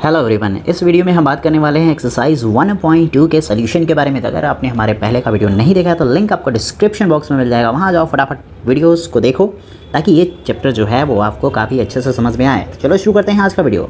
Hello everyone, इस video में हम बात करने वाले हैं एक्सरसाइज 1.2 के सोल्यूशन के बारे में। अगर आपने हमारे पहले का वीडियो नहीं देखा तो लिंक आपको डिस्क्रिप्शन बॉक्स में मिल जाएगा, वहां जाओ फटाफट वीडियोस को देखो ताकि ये चैप्टर जो है वो आपको काफ़ी अच्छे से समझ में आए। तो चलो शुरू करते हैं आज का वीडियो।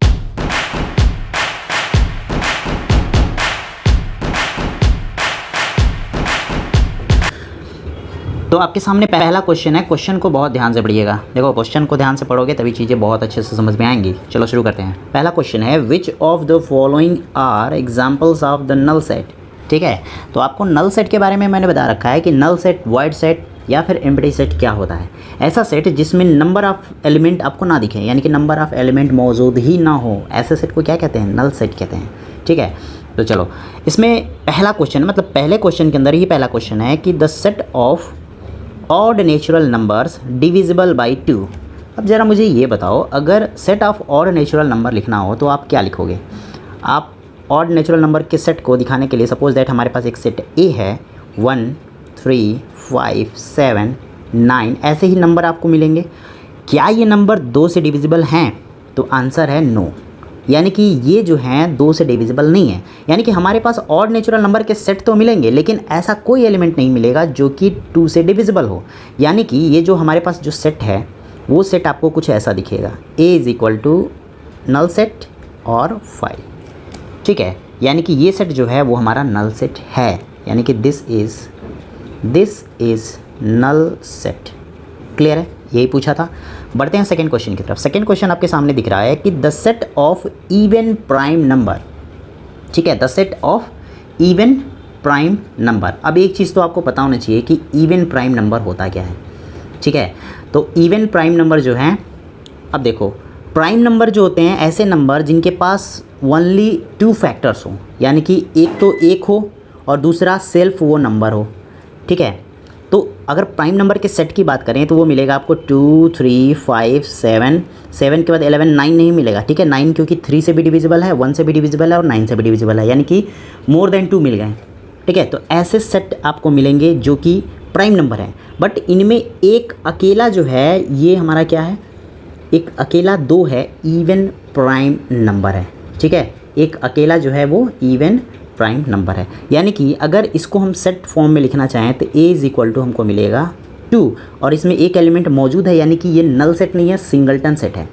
तो आपके सामने पहला क्वेश्चन है, क्वेश्चन को बहुत ध्यान से पढ़िएगा। देखो क्वेश्चन को ध्यान से पढ़ोगे तभी चीज़ें बहुत अच्छे से समझ में आएंगी। चलो शुरू करते हैं। पहला क्वेश्चन है which of the following are examples of the null set. ठीक है, तो आपको नल सेट के बारे में मैंने बता रखा है कि नल सेट, वॉइड सेट या फिर एम्प्टी सेट क्या होता है। ऐसा सेट जिसमें नंबर ऑफ एलिमेंट आपको ना दिखे, यानी कि नंबर ऑफ एलिमेंट मौजूद ही ना हो, ऐसे सेट को क्या कहते हैं? नल सेट कहते हैं। ठीक है, तो चलो इसमें पहला क्वेश्चन, मतलब पहले क्वेश्चन के अंदर ही पहला क्वेश्चन है कि the set of odd natural numbers divisible by 2। अब ज़रा मुझे ये बताओ, अगर set of odd natural number लिखना हो तो आप क्या लिखोगे? आप ऑड नेचुरल नंबर के सेट को दिखाने के लिए, सपोज दैट हमारे पास एक सेट ए है, 1 3 5 7 9, ऐसे ही नंबर आपको मिलेंगे। क्या ये नंबर 2 से डिविजिबल हैं? तो आंसर है नो, यानी कि ये जो हैं 2 से डिविजिबल नहीं है। यानी कि हमारे पास ऑड नेचुरल नंबर के सेट तो मिलेंगे लेकिन ऐसा कोई एलिमेंट नहीं मिलेगा जो कि 2 से डिविजिबल हो। यानी कि ये जो हमारे पास जो सेट है वो सेट आपको कुछ ऐसा दिखेगा, A is equal to null set और 5। ठीक है, यानी कि ये सेट जो है वो हमारा नल सेट है, यानी कि this is null set. Clear है, यही पूछा था। बढ़ते हैं सेकंड क्वेश्चन की तरफ। सेकंड क्वेश्चन आपके सामने दिख रहा है कि the set of even prime number. ठीक है, the set of even prime number. अब एक चीज़ तो आपको पता होना चाहिए कि इवन प्राइम नंबर होता क्या है। ठीक है, तो इवन प्राइम नंबर जो है, अब देखो प्राइम नंबर जो होते हैं ऐसे नंबर जिनके पास ओनली 2 फैक्टर्स हो, यानी कि एक तो एक हो और दूसरा सेल्फ वो नंबर हो। ठीक है, तो अगर प्राइम नंबर के सेट की बात करें तो वो मिलेगा आपको 2 3 5 7 7 के बाद 11 9 नहीं मिलेगा। ठीक है, 9 क्योंकि 3 से भी डिविजिबल है, 1 से भी डिविजिबल है और 9 से भी डिविजिबल है, यानी कि मोर देन 2 मिल गए। ठीक है, तो ऐसे सेट आपको मिलेंगे जो कि प्राइम नंबर है, बट इनमें एक अकेला जो है ये हमारा क्या है? एक अकेला 2 है, इवन प्राइम नंबर है। ठीक है, एक अकेला जो है वो इवन प्राइम नंबर है। यानी कि अगर इसको हम सेट फॉर्म में लिखना चाहें तो ए इज़ इक्वल टू हमको मिलेगा 2 और इसमें एक एलिमेंट मौजूद है, यानी कि ये नल सेट नहीं है, सिंगलटन सेट है।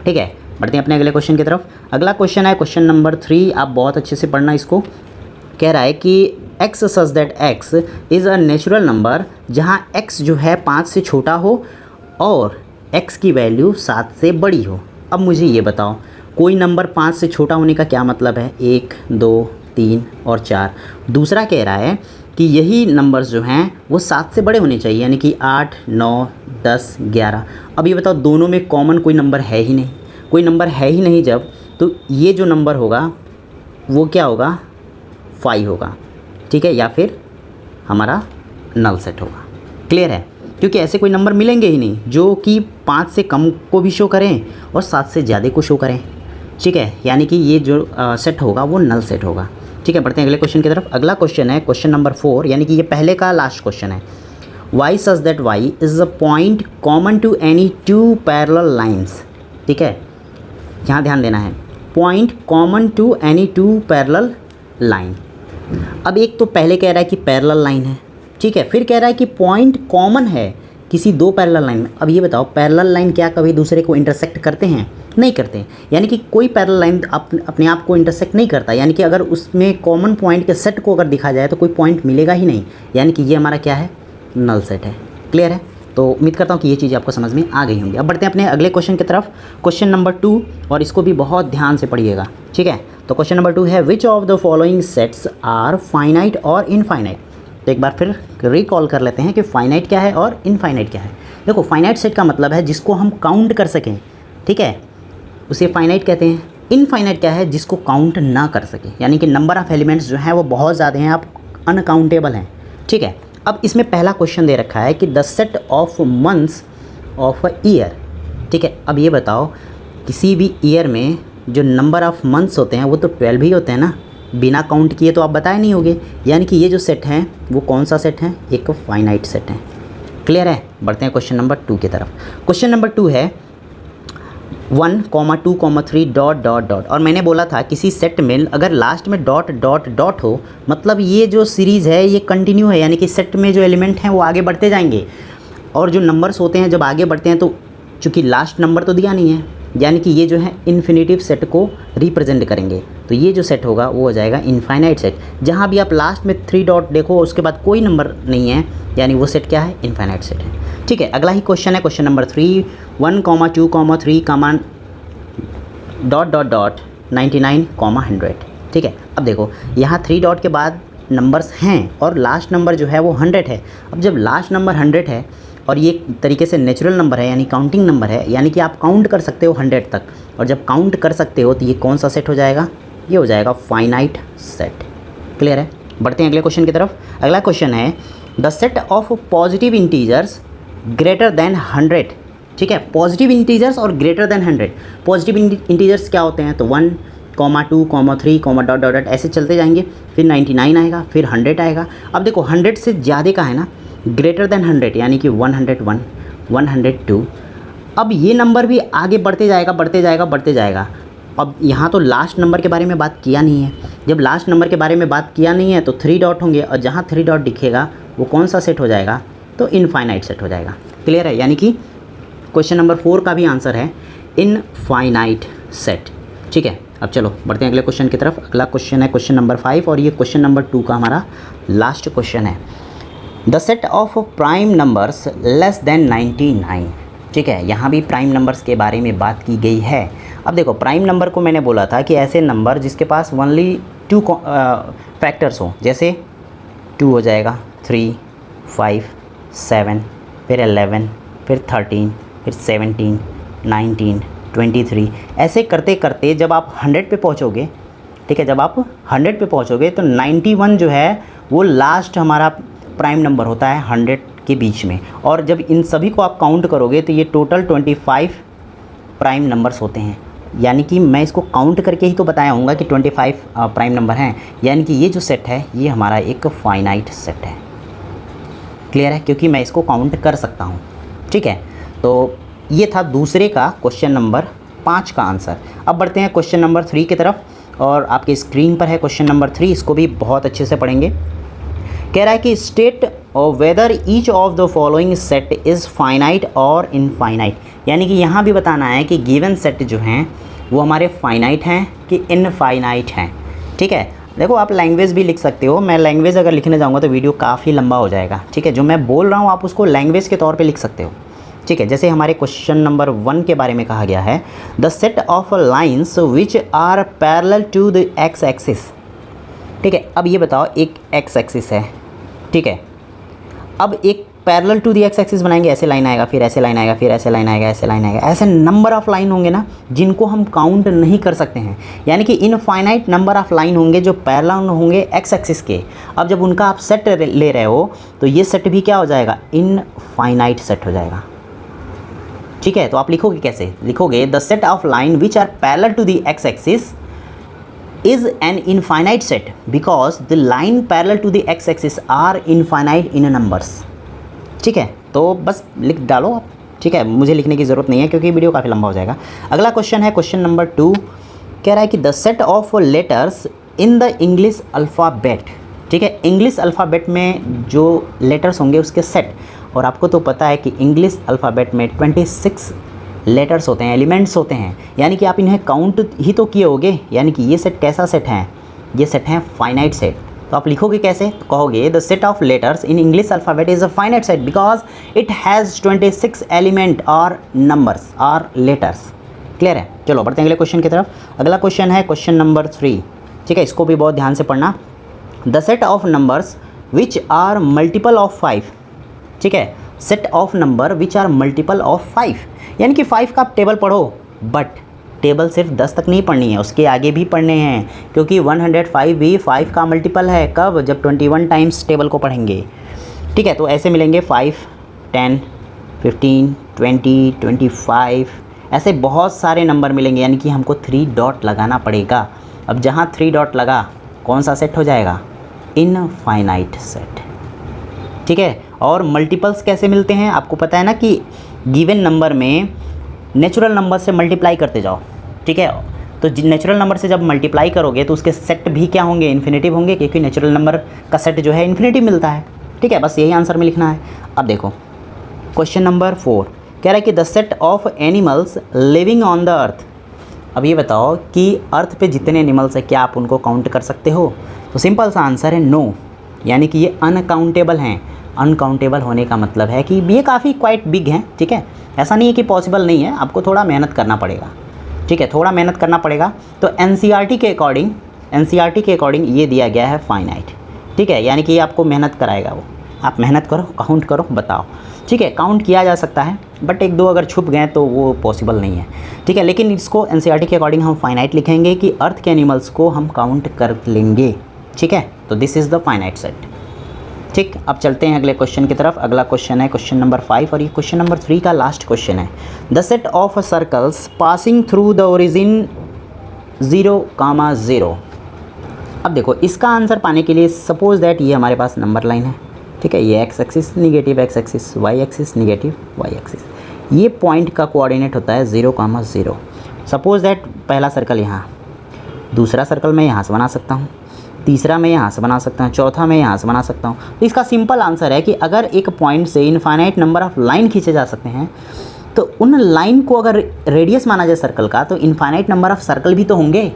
ठीक है, बढ़ते हैं अपने अगले क्वेश्चन की तरफ। अगला क्वेश्चन है क्वेश्चन नंबर 3। आप बहुत अच्छे से पढ़ना इसको। कह रहा है कि x such that X is a natural number, जहाँ एक्स जो है 5 से छोटा हो और एक्स की वैल्यू 7 से बड़ी हो। अब मुझे ये बताओ, कोई नंबर 5 से छोटा होने का क्या मतलब है? 1 2 3 और 4। दूसरा कह रहा है कि यही नंबर्स जो हैं वो 7 से बड़े होने चाहिए, यानी कि 8 9 10 11। अब ये बताओ, दोनों में कॉमन कोई नंबर है ही नहीं। कोई नंबर है ही नहीं जब, तो ये जो नंबर होगा वो क्या होगा? 5 होगा। ठीक है, या फिर हमारा नल सेट होगा। क्लियर है, क्योंकि ऐसे कोई नंबर मिलेंगे ही नहीं जो कि 5 से कम को भी शो करें और 7 से ज़्यादा को शो करें। ठीक है, यानी कि ये जो सेट होगा वो नल सेट होगा। ठीक है, बढ़ते हैं अगले क्वेश्चन की तरफ। अगला क्वेश्चन है क्वेश्चन नंबर 4, यानी कि ये पहले का लास्ट क्वेश्चन है। Y such that Y is a point common to any 2 parallel lines. ठीक है, यहाँ ध्यान देना है, point common to any 2 parallel line. अब एक तो पहले कह रहा है कि पैरेलल लाइन है, ठीक है, फिर कह रहा है कि पॉइंट कॉमन है किसी 2 पैरेलल लाइन में। अब ये बताओ, पैरेलल लाइन क्या कभी दूसरे को इंटरसेक्ट करते हैं? नहीं करते। यानी कि कोई पैरेलल लाइन अपने आप को इंटरसेक्ट नहीं करता, यानी कि अगर उसमें कॉमन पॉइंट के सेट को अगर दिखा जाए तो कोई पॉइंट मिलेगा ही नहीं, यानी कि ये हमारा क्या है? नल सेट है। क्लियर है, तो उम्मीद करता हूँ कि ये चीज़ आपको समझ में आ गई होंगी। अब बढ़ते हैं अपने अगले क्वेश्चन की तरफ, क्वेश्चन नंबर 2, और इसको भी बहुत ध्यान से पढ़िएगा। ठीक है, तो क्वेश्चन नंबर 2 है which of the following sets are finite और इनफाइनाइट। तो एक बार फिर रिकॉल कर लेते हैं कि फाइनाइट क्या है और इनफाइनाइट क्या है। देखो, फाइनाइट सेट का मतलब है जिसको हम काउंट कर सकें, ठीक है, उसे फाइनाइट कहते हैं। इनफाइनाइट क्या है? जिसको काउंट ना कर सके, यानी कि नंबर ऑफ़ एलिमेंट्स जो हैं वो बहुत ज़्यादा हैं, आप अनकाउंटेबल हैं। ठीक है, अब इसमें पहला क्वेश्चन दे रखा है कि the set of months of a year. ठीक है, अब ये बताओ, किसी भी ईयर में जो नंबर ऑफ़ मंथ्स होते हैं वो तो 12 ही होते हैं ना, बिना काउंट किए तो आप बताए नहीं होगे। यानी कि ये जो सेट हैं वो कौन सा सेट है? एक फाइनाइट सेट है। क्लियर है, बढ़ते हैं क्वेश्चन नंबर 2 की तरफ। क्वेश्चन नंबर 2 है 1,2,3 डॉट डॉट डॉट, और मैंने बोला था किसी सेट में अगर लास्ट में डॉट डॉट डॉट हो मतलब ये जो सीरीज़ है ये कंटिन्यू है, यानी कि सेट में जो एलिमेंट हैं वो आगे बढ़ते जाएंगे। और जो नंबर्स होते हैं जब आगे बढ़ते हैं तो चूँकि लास्ट नंबर तो दिया नहीं है, यानी कि ये जो है इन्फिनेटिव सेट को रिप्रेजेंट करेंगे, तो ये जो सेट होगा वो हो जाएगा इनफाइनाइट सेट। जहाँ भी आप लास्ट में 3 डॉट देखो उसके बाद कोई नंबर नहीं है, यानी वो सेट क्या है, इनफाइनाइट सेट है। ठीक है, अगला ही क्वेश्चन है question number 3, 1,2,3, dot dot dot 99, 100। ठीक है, अब देखो यहाँ 3 डॉट के बाद नंबर्स हैं और लास्ट नंबर जो है वो 100 है। अब जब लास्ट नंबर 100 है और ये तरीके से नेचुरल नंबर है यानी काउंटिंग नंबर है, यानी कि आप काउंट कर सकते हो 100 तक, और जब काउंट कर सकते हो तो ये कौन सा सेट हो जाएगा, ये हो जाएगा फाइनाइट सेट। क्लियर है, बढ़ते हैं अगले क्वेश्चन की तरफ। अगला क्वेश्चन है the set of positive integers greater than 100। ठीक है, पॉजिटिव इंटीजर्स और ग्रेटर देन 100। पॉजिटिव इंटीजर्स क्या होते हैं, तो 1, 2, 3, डॉट डॉट डॉट ऐसे चलते जाएंगे, फिर 99 आएगा, फिर 100 आएगा। अब देखो 100 से ज़्यादा का है ना, ग्रेटर देन 100 यानी कि 101, 102। अब ये नंबर भी आगे बढ़ते जाएगा बढ़ते जाएगा बढ़ते जाएगा। अब यहाँ तो लास्ट नंबर के बारे में बात किया नहीं है, जब लास्ट नंबर के बारे में बात किया नहीं है तो 3 डॉट होंगे, और जहाँ 3 डॉट दिखेगा वो कौन सा सेट हो जाएगा, तो इनफाइनाइट सेट हो जाएगा। क्लियर है, यानी कि क्वेश्चन नंबर 4 का भी आंसर है इनफाइनाइट सेट। ठीक है, अब चलो बढ़ते हैं अगले क्वेश्चन की तरफ। अगला क्वेश्चन है क्वेश्चन नंबर 5 और ये क्वेश्चन नंबर 2 का हमारा लास्ट क्वेश्चन है। The set of prime numbers less than 99। ठीक है, यहाँ भी प्राइम नंबर्स के बारे में बात की गई है। अब देखो प्राइम नंबर को मैंने बोला था कि ऐसे नंबर जिसके पास ओनली 2 फैक्टर्स हों, जैसे 2 हो जाएगा, 3, 5, 7, फिर 11, फिर 13, फिर 17, 19, 23, ऐसे करते करते जब आप 100 पे पहुँचोगे, ठीक है, जब आप 100 पे पहुँचोगे तो 91 जो है वो लास्ट हमारा प्राइम नंबर होता है 100 के बीच में। और जब इन सभी को आप काउंट करोगे तो ये टोटल 25 प्राइम नंबर्स होते हैं, यानी कि मैं इसको काउंट करके ही तो बताया हूँगा कि 25 प्राइम नंबर हैं, यानी कि ये जो सेट है ये हमारा एक फाइनाइट सेट है। क्लियर है, क्योंकि मैं इसको काउंट कर सकता हूँ। ठीक है, तो ये था दूसरे का क्वेश्चन नंबर 5 का आंसर। अब बढ़ते हैं क्वेश्चन नंबर 3 की तरफ, और आपके स्क्रीन पर है क्वेश्चन नंबर 3, इसको भी बहुत अच्छे से पढ़ेंगे। कह रहा है कि state whether each of the following set is finite और इनफाइनाइट, यानी कि यहाँ भी बताना है कि गिवन सेट जो हैं वो हमारे फाइनाइट हैं कि इनफाइनाइट हैं। ठीक है, देखो आप लैंग्वेज भी लिख सकते हो, मैं लैंग्वेज अगर लिखने जाऊँगा तो वीडियो काफ़ी लंबा हो जाएगा। ठीक है, जो मैं बोल रहा हूँ आप उसको लैंग्वेज के तौर पर लिख सकते हो। ठीक है, जैसे हमारे क्वेश्चन नंबर 1 के बारे में कहा गया है, the set of lines which are parallel to the X axis. ठीक है, अब ये बताओ एक एक्स एक्सिस है, ठीक है, अब एक parallel to the X axis बनाएंगे, ऐसे लाइन आएगा, फिर ऐसे लाइन आएगा, फिर ऐसे लाइन आएगा, ऐसे लाइन आएगा, ऐसे नंबर ऑफ़ लाइन होंगे ना जिनको हम काउंट नहीं कर सकते हैं, यानी कि इनफाइनाइट नंबर ऑफ़ लाइन होंगे जो पैरेलल होंगे एक्स एक्सिस के। अब जब उनका आप सेट ले रहे हो तो ये सेट भी क्या हो जाएगा, इनफाइनाइट सेट हो जाएगा। ठीक है, तो आप लिखोगे कैसे, लिखोगे the set of line which are parallel to the X axis is an infinite set because the line parallel to the x axis are infinite in numbers। ठीक है, तो बस लिख डालो आप। ठीक है, मुझे लिखने की ज़रूरत नहीं है क्योंकि वीडियो काफ़ी लंबा हो जाएगा। अगला क्वेश्चन है क्वेश्चन नंबर 2, कह रहा है कि the set of letters in the English alphabet. ठीक है, इंग्लिश अल्फ़ाबेट में जो लेटर्स होंगे उसके सेट, और आपको तो पता है कि इंग्लिश अल्फ़ाबेट में 26 लेटर्स होते हैं, एलिमेंट्स होते हैं, यानी कि आप इन्हें काउंट ही तो किए होगे, यानी कि ये सेट कैसा सेट है, ये सेट है फाइनाइट सेट। तो आप लिखोगे कैसे, तो कहोगे the set of letters in English alphabet is a finite set because it has 26 element और नंबर्स और लेटर्स। क्लियर है, चलो बढ़ते हैं अगले क्वेश्चन की तरफ। अगला क्वेश्चन है क्वेश्चन नंबर 3। ठीक है, इसको भी बहुत ध्यान से पढ़ना। The set of numbers which are multiple of 5। ठीक है, set of number which are multiple of 5, यानी कि 5 का आप टेबल पढ़ो, बट टेबल सिर्फ 10 तक नहीं पढ़नी है, उसके आगे भी पढ़ने हैं, क्योंकि 105 भी 5 का मल्टीपल है। कब, जब 21 टाइम्स टेबल को पढ़ेंगे। ठीक है, तो ऐसे मिलेंगे 5, 10, 15, 20, 25, ऐसे बहुत सारे नंबर मिलेंगे, यानी कि हमको 3 डॉट लगाना पड़ेगा। अब जहाँ 3 डॉट लगा कौन सा सेट हो जाएगा, इनफाइनाइट सेट। ठीक है, और मल्टीपल्स कैसे मिलते हैं, आपको पता है ना कि गिवन नंबर में नेचुरल नंबर से मल्टीप्लाई करते जाओ, ठीक है। तो नेचुरल नंबर से जब मल्टीप्लाई करोगे तो उसके सेट भी क्या होंगे, इन्फिनेटिव होंगे, क्योंकि नेचुरल नंबर का सेट जो है इन्फिनेटिव मिलता है, ठीक है। बस यही आंसर में लिखना है। अब देखो क्वेश्चन नंबर 4 कह रहा है कि the set of animals living on the earth. अब ये बताओ कि अर्थ पे जितने एनिमल्स हैं क्या आप उनको काउंट कर सकते हो? तो सिंपल सा आंसर है नो, यानी कि ये अनकाउंटेबल हैं। अनकाउंटेबल होने का मतलब है कि ये काफ़ी क्वाइट बिग हैं, ठीक है। ऐसा नहीं है कि पॉसिबल नहीं है, आपको थोड़ा मेहनत करना पड़ेगा, ठीक है, थोड़ा मेहनत करना पड़ेगा। तो एनसीईआरटी के अकॉर्डिंग ये दिया गया है फाइनाइट, ठीक है, यानी कि आपको मेहनत कराएगा वो। आप मेहनत करो, काउंट करो, बताओ, ठीक है। काउंट किया जा सकता है बट एक दो अगर छुप गए तो वो पॉसिबल नहीं है, ठीक है। लेकिन इसको एनसीईआरटी के अकॉर्डिंग हम फाइनाइट लिखेंगे कि अर्थ के एनिमल्स को हम काउंट कर लेंगे, ठीक है। तो this is the finite set, ठीक। अब चलते हैं अगले क्वेश्चन की तरफ। अगला क्वेश्चन है क्वेश्चन नंबर 5 और ये क्वेश्चन नंबर 3 का लास्ट क्वेश्चन है। The set of circles passing through the origin 0,0। अब देखो इसका आंसर पाने के लिए सपोज दैट ये हमारे पास नंबर लाइन है, ठीक है। ये X axis negative X axis, Y axis negative Y axis, ये पॉइंट का कोऑर्डिनेट होता है 0,0। सपोज दैट पहला सर्कल यहाँ, दूसरा सर्कल मैं यहाँ से बना सकता हूँ, तीसरा मैं यहाँ से बना सकता हूँ, चौथा मैं यहाँ से बना सकता हूँ। तो इसका सिंपल आंसर है कि अगर एक पॉइंट से इनफाइनाइट नंबर ऑफ लाइन खींचे जा सकते हैं तो उन लाइन को अगर रेडियस माना जाए सर्कल का तो इनफाइनाइट नंबर ऑफ सर्कल भी तो होंगे,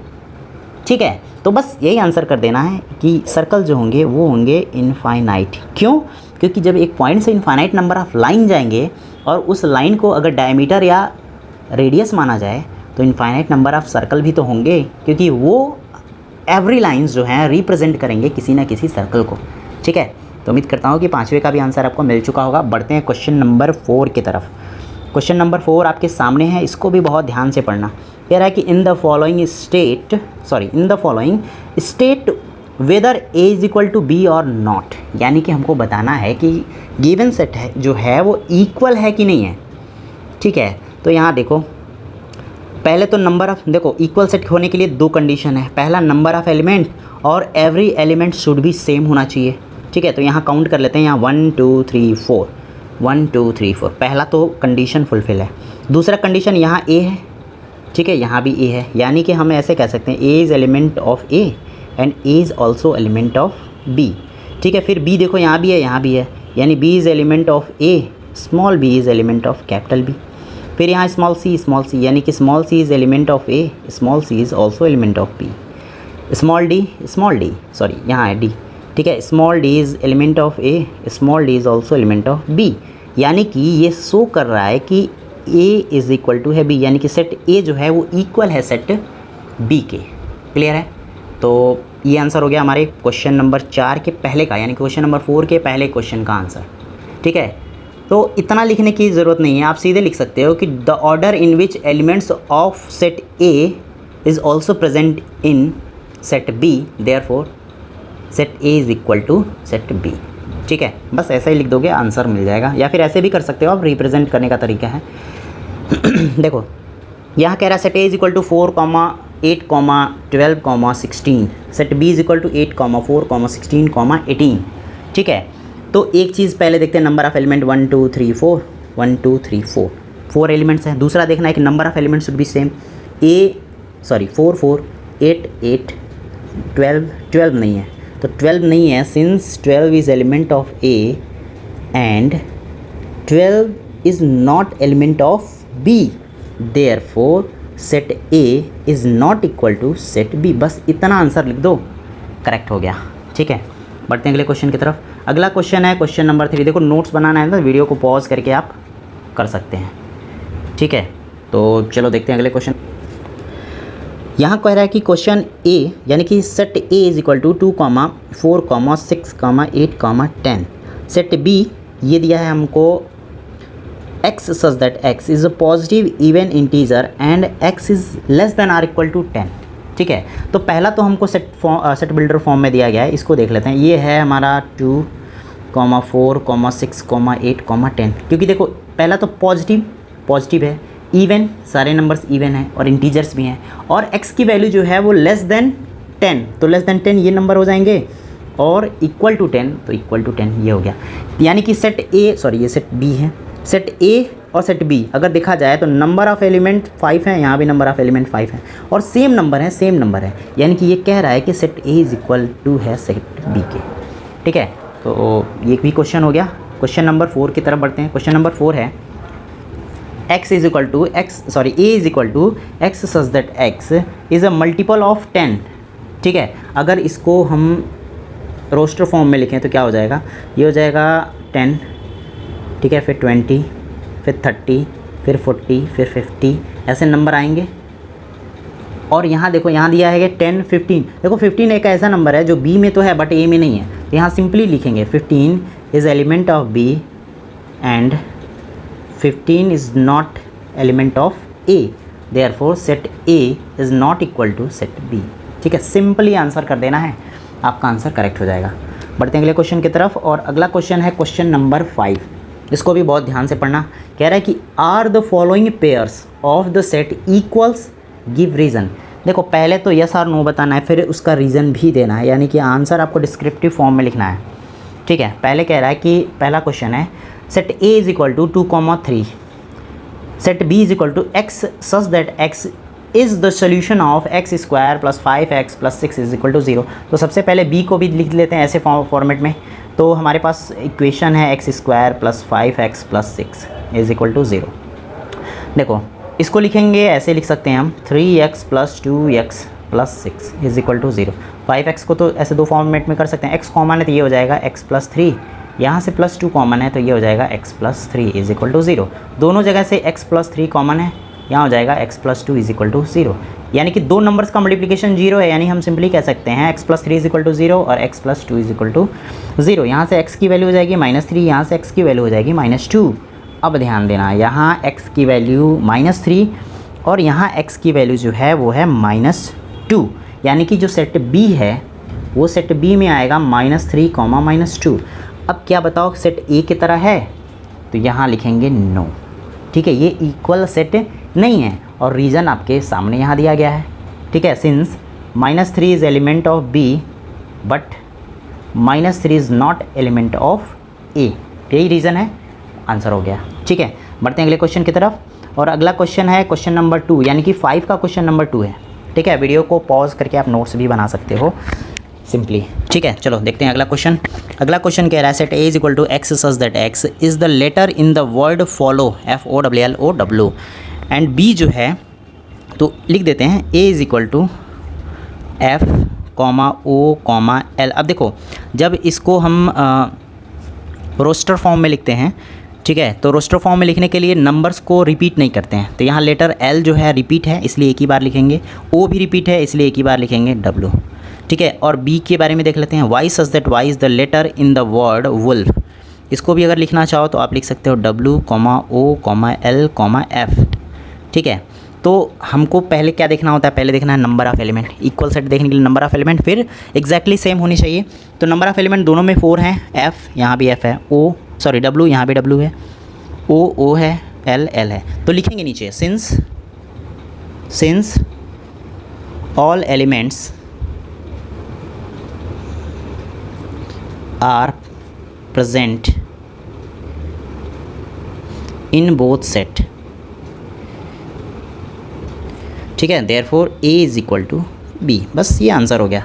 ठीक है। तो बस यही आंसर कर देना है कि सर्कल जो होंगे वो होंगे इनफाइनाइट। क्यों? क्योंकि जब एक पॉइंट से इनफाइनाइट नंबर ऑफ लाइन जाएंगे और उस लाइन को अगर डायमीटर या रेडियस माना जाए तो इनफाइनाइट नंबर ऑफ सर्कल भी तो होंगे, क्योंकि वो एवरी लाइंस जो हैं रिप्रेजेंट करेंगे किसी ना किसी सर्कल को, ठीक है। तो उम्मीद करता हूँ कि 5वें का भी आंसर आपको मिल चुका होगा। बढ़ते हैं क्वेश्चन नंबर 4 की तरफ। क्वेश्चन नंबर 4 आपके सामने है, इसको भी बहुत ध्यान से पढ़ना। कह रहा है कि in the following state whether A is equal to B और नॉट, यानी कि हमको बताना है कि गिवन सेट है जो है वो इक्वल है कि नहीं है, ठीक है। तो यहाँ देखो पहले तो नंबर ऑफ, देखो इक्वल सेट होने के लिए 2 कंडीशन है। पहला नंबर ऑफ एलिमेंट और एवरी एलिमेंट शुड भी सेम होना चाहिए, ठीक है। तो यहाँ काउंट कर लेते हैं, यहाँ 1 2 3 4, 1 2 3 4, पहला तो कंडीशन फुलफिल है। दूसरा कंडीशन यहाँ ए है, ठीक है, यहाँ भी ए है, यानी कि हम ऐसे कह सकते हैं A is element of A and A is also element of B, ठीक है। फिर बी देखो यहाँ भी है, यहाँ भी है, यानी B is element of A, small B is element of capital B. फिर यहाँ स्मॉल सी, यानी कि small C is element of A, small C is also element of B. Small D sorry यहाँ है डी, ठीक है, small D is element of A, small D is also element of B. यानी कि ये show कर रहा है कि ए इज़ इक्वल टू है बी, यानी कि सेट ए जो है वो इक्वल है सेट बी के। क्लियर है? तो ये आंसर हो गया हमारे क्वेश्चन नंबर 4 के पहले का, यानी क्वेश्चन नंबर 4 के पहले क्वेश्चन का आंसर, ठीक है। तो इतना लिखने की ज़रूरत नहीं है, आप सीधे लिख सकते हो कि the order in which elements of set A is also present in set B, therefore set A is equal to set B, ठीक है। बस ऐसा ही लिख दोगे, आंसर मिल जाएगा। या फिर ऐसे भी कर सकते हो आप, रिप्रेजेंट करने का तरीका है। देखो यहाँ कह रहा है set A is equal to 4, 8, 12, 16, set B is equal to 8, 4, 16, 18, ठीक है। तो एक चीज़ पहले देखते हैं, नंबर ऑफ एलिमेंट 1 2 3 4, 1 2 3 4, 4 एलिमेंट्स हैं। दूसरा देखना है कि number of elements should be same, 4 4, 8 8, 12 नहीं है, तो 12 नहीं है, since 12 is element of A and 12 is not element of B, therefore set A is not equal to set B. बस इतना आंसर लिख दो, करेक्ट हो गया, ठीक है। बढ़ते हैं अगले क्वेश्चन की तरफ। अगला क्वेश्चन है क्वेश्चन नंबर 3। देखो नोट्स बनाना है तो वीडियो को पॉज करके आप कर सकते हैं, ठीक है। तो चलो देखते हैं अगले क्वेश्चन। यहाँ कह रहा है कि क्वेश्चन ए, यानी कि set A is equal to 2, 4, 6, 8, 10। Set B ये दिया है हमको x such that x is a positive even integer and x is less than or equal to 10, ठीक है। तो पहला तो हमको सेट बिल्डर फॉर्म में दिया गया है, इसको देख लेते हैं। ये है हमारा 2, 4, 6, 8, 10, क्योंकि देखो पहला तो पॉजिटिव है, इवन सारे नंबर्स इवन हैं और इंटीजर्स भी हैं, और x की वैल्यू जो है वो लेस देन 10, तो लेस देन 10 ये नंबर हो जाएंगे, और इक्वल टू 10 तो इक्वल टू 10 ये हो गया। यानी कि सेट ए, सॉरी ये सेट बी है, सेट ए और सेट बी अगर देखा जाए तो नंबर ऑफ़ एलिमेंट 5 है, यहाँ भी नंबर ऑफ़ एलिमेंट 5 है और सेम नंबर है, यानी कि ये कह रहा है कि set A is equal to है सेट बी के। ठीक है, तो ये भी क्वेश्चन हो गया। क्वेश्चन नंबर 4 की तरफ बढ़ते हैं। क्वेश्चन नंबर 4 है A is equal to X such that X is a multiple of 10। ठीक है, अगर इसको हम रोस्टर फॉर्म में लिखें तो क्या हो जाएगा, ये हो जाएगा 10, ठीक है, फिर 20, फिर 30, फिर 40, फिर 50, ऐसे नंबर आएंगे। और यहाँ देखो, यहाँ दिया है कि 10, 15। देखो 15 एक ऐसा नंबर है जो बी में तो है बट ए में नहीं है, तो यहाँ सिंपली लिखेंगे 15 is element of B and 15 is not element of A, therefore set A is not equal to set B. ठीक है, सिंपली आंसर कर देना है, आपका आंसर करेक्ट हो जाएगा। बढ़ते हैं अगले क्वेश्चन की तरफ और अगला क्वेश्चन है क्वेश्चन नंबर 5। इसको भी बहुत ध्यान से पढ़ना। कह रहा है कि are the following pairs of the set equals, give reason. देखो पहले तो यस और नो बताना है, फिर उसका रीज़न भी देना है, यानी कि आंसर आपको डिस्क्रिप्टिव फॉर्म में लिखना है। ठीक है, पहले कह रहा है कि पहला क्वेश्चन है set A is equal to 2,3, set B is equal to X such that X is the solution of X square plus 5x plus 6 is equal to 0। तो सबसे पहले बी को भी लिख लेते हैं ऐसे फॉर्मेट में। तो हमारे पास इक्वेशन है X square plus 5x plus 6 is equal to 0। देखो इसको लिखेंगे ऐसे, लिख सकते हैं हम 3x plus 2x plus 6 is equal to 0। 5x को तो ऐसे दो फॉर्मेट में कर सकते हैं, x कॉमन है तो ये हो जाएगा x प्लस 3, यहाँ से प्लस 2 कॉमन है तो ये हो जाएगा x plus 3 is equal to 0। दोनों जगह से x प्लस 3 कॉमन है, यहाँ हो जाएगा x plus 2 is equal to 0। यानी कि दो नंबर्स का मल्टीप्लिकेशन 0 है, यानी हम सिंपली कह सकते हैं x plus 3 is equal to 0 और x plus 2 is equal to 0। यहाँ से x की वैल्यू हो जाएगी -3, यहाँ से x की वैल्यू हो जाएगी -2। अब ध्यान देना, यहाँ x की वैल्यू -3 और यहाँ x की वैल्यू जो है वो है -2, यानी कि जो सेट B है वो सेट B में आएगा -3, -2। अब क्या बताओ सेट A की तरह है, तो यहाँ लिखेंगे नो। ठीक है, ये इक्वल सेट नहीं है और रीज़न आपके सामने यहाँ दिया गया है। ठीक है, since -3 is element of B but -3 is not element of A, यही रीज़न है, आंसर हो गया। ठीक है, बढ़ते हैं अगले क्वेश्चन की तरफ और अगला क्वेश्चन है क्वेश्चन नंबर 2, यानी कि 5 का क्वेश्चन नंबर 2 है। ठीक है, वीडियो को पॉज करके आप नोट्स भी बना सकते हो सिंपली। ठीक है, चलो देखते हैं अगला क्वेश्चन। अगला क्वेश्चन कह रहा है set A is equal to X such that X is the letter in the word follow, FOLLOW, and B जो है तो लिख देते हैं A is equal to F, O, L। अब देखो जब इसको हम रोस्टर फॉर्म में लिखते हैं, ठीक है, तो रोस्टर फॉर्म में लिखने के लिए नंबर्स को रिपीट नहीं करते हैं, तो यहाँ लेटर L जो है रिपीट है इसलिए एक ही बार लिखेंगे, O भी रिपीट है इसलिए एक ही बार लिखेंगे W। ठीक है, और B के बारे में देख लेते हैं, Y such that Y is the letter in the word wolf. इसको भी अगर लिखना चाहो तो आप लिख सकते हो W, O, L, F। ठीक है, तो हमको पहले क्या देखना होता है, पहले देखना है number of element. Equal set देखने के लिए नंबर ऑफ़ एलिमेंट फिर एग्जैक्टली सेम होनी चाहिए। तो नंबर ऑफ़ एलिमेंट दोनों में 4 हैं, F यहाँ भी F है, W यहाँ भी W है, O है, L है। तो लिखेंगे नीचे since all elements are present in both set. ठीक है, therefore A is equal to B. बस ये आंसर हो गया।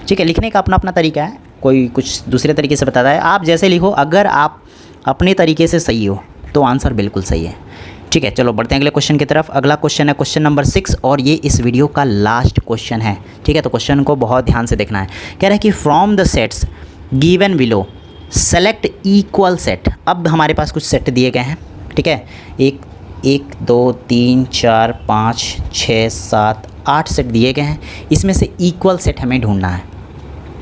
ठीक है, लिखने का अपना अपना तरीका है, कोई कुछ दूसरे तरीके से बताता है, आप जैसे लिखो, अगर आप अपने तरीके से सही हो तो आंसर बिल्कुल सही है। ठीक है, चलो बढ़ते हैं अगले क्वेश्चन की तरफ। अगला क्वेश्चन है क्वेश्चन नंबर 6 और ये इस वीडियो का लास्ट क्वेश्चन है। ठीक है, तो क्वेश्चन को बहुत ध्यान से देखना है। कह रहा है कि from the sets given below select equal set. अब हमारे पास कुछ सेट दिए गए हैं। ठीक है, 1 2 3 4 5 6 7 8 सेट दिए गए हैं, इसमें से इक्वल सेट हमें ढूंढना है।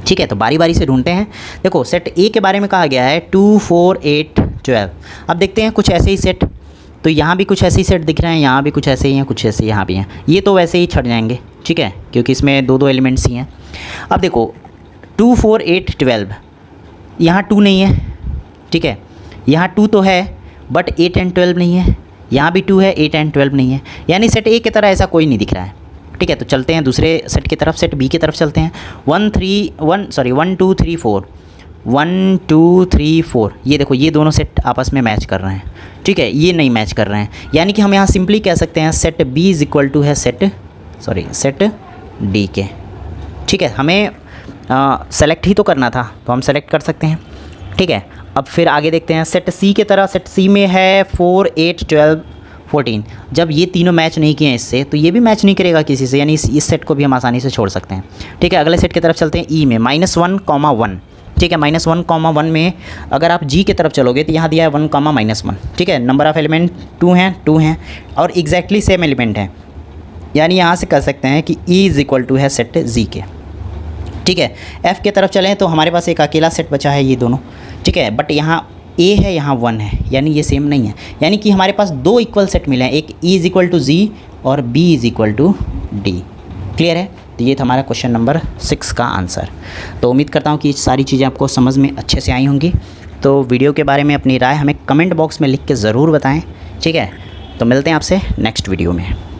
ठीक है, तो बारी बारी से ढूंढते हैं। देखो सेट ए के बारे में कहा गया है 2 4 8 12। अब देखते हैं कुछ ऐसे ही सेट, तो यहाँ भी कुछ ऐसे ही सेट दिख रहे हैं, यहाँ भी कुछ ऐसे ही हैं, कुछ ऐसे यहाँ भी हैं। ये तो वैसे ही छट जाएंगे, ठीक है, क्योंकि इसमें दो एलिमेंट्स ही हैं। अब देखो 2 4 8 12, यहाँ 2 नहीं है। ठीक है, यहाँ 2 तो है बट 8 एंड 12 नहीं है, यहाँ भी 2 है, 8 एंड 12 नहीं है, यानी सेट ए की तरह ऐसा कोई नहीं दिख रहा है। ठीक है, तो चलते हैं दूसरे सेट की तरफ, सेट बी की तरफ चलते हैं। 1 2 3 4 1 2 3 4, ये देखो ये दोनों सेट आपस में मैच कर रहे हैं, ठीक है, ये नहीं मैच कर रहे हैं, यानी कि हम यहाँ सिंपली कह सकते हैं set B is equal to है सेट डी के, ठीक है। हमें सेलेक्ट ही तो करना था, तो हम सेलेक्ट कर सकते हैं, ठीक है। अब फिर आगे देखते हैं सेट सी की तरह। सेट सी में है 4 8 12 14। जब ये तीनों मैच नहीं किए हैं इससे, तो ये भी मैच नहीं करेगा किसी से, यानी इस सेट को भी हम आसानी से छोड़ सकते हैं, ठीक है। अगले सेट की तरफ चलते हैं ई में -1, 1, ठीक है। -1, 1 में अगर आप जी की तरफ चलोगे तो यहाँ दिया है 1, -1, ठीक है। नंबर ऑफ़ एलिमेंट 2 हैं और एग्जैक्टली सेम एलिमेंट हैं, यानी यहाँ से कर सकते हैं कि ई इज़ इक्वल टू है सेट जी के, ठीक है। एफ़ की तरफ चलें तो हमारे पास एक अकेला सेट बचा है ये दोनों, ठीक है। बट यहाँ ए है, यहाँ 1 है, यानी ये सेम नहीं है, यानी कि हमारे पास 2 इक्वल सेट मिले हैं, एक E is equal to G और B is equal to D. Clear है? तो ये था हमारा क्वेश्चन नंबर 6 का आंसर। तो उम्मीद करता हूँ कि सारी चीज़ें आपको समझ में अच्छे से आई होंगी। तो वीडियो के बारे में अपनी राय हमें कमेंट बॉक्स में लिख के ज़रूर बताएं, ठीक है। तो मिलते हैं आपसे नेक्स्ट वीडियो में।